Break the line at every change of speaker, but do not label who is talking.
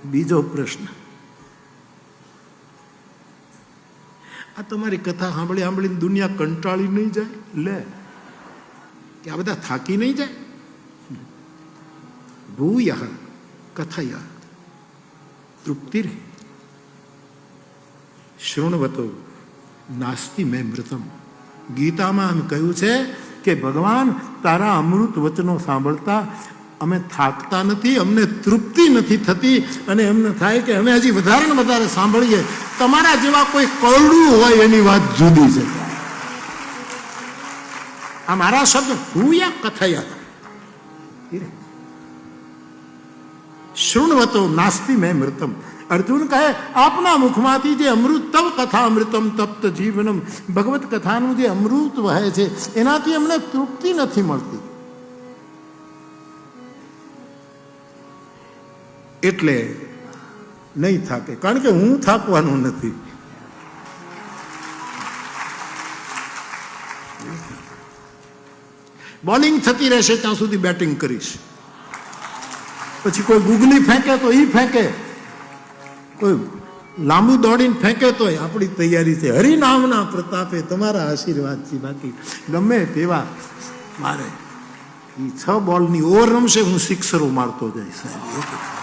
બીજો પ્રશ્ન, આ તમારી કથા સાંભળી સાંભળીને દુનિયા કંટાળી નહીં જાય? લે, કે આ બધા થાકી નહીં જાય? ભૂય કથયા તૃપ્તિર શૃણવતો નાસ્તિ મે મૃતમ. ગીતામાં એમ કહ્યું છે કે ભગવાન તારા અમૃત વચનો સાંભળતા અમે થાકતા નથી, અમને તૃપ્તિ નથી થતી, અને એમને થાય કે અમે હજી વધારે ને વધારે સાંભળીએ. તમારા જેવા કોઈ કરડું હોય એની વાત જુદી છે. આ મારા શબ્દ ભૂયા કથયા શૃણવતો નાસ્તિ મેં મૃતમ. અર્જુન કહે આપના મુખમાંથી જે અમૃત તવ કથા અમૃતમ તપ્ત જીવનમ, ભગવત કથાનું જે અમૃત વહે છે એનાથી અમને તૃપ્તિ નથી મળતી. એટલે નહીં થાકે, કારણ કે હું થાકવાનું નથી. બોલિંગ થતી રહેશે ત્યાં સુધી બેટિંગ કરીશ. પછી કોઈ ગુગલી ફેંકે તો એ ફેંકે, કોઈ લાંબુ દોડીને ફેંકે તો આપણી તૈયારી છે. હરિનામના પ્રતાપે તમારા આશીર્વાદ છે. બાકી ગમે તેવા મારે 6 બોલની ઓવર રમશે, હું સિક્સરો મારતો જઈશ સાહેબ.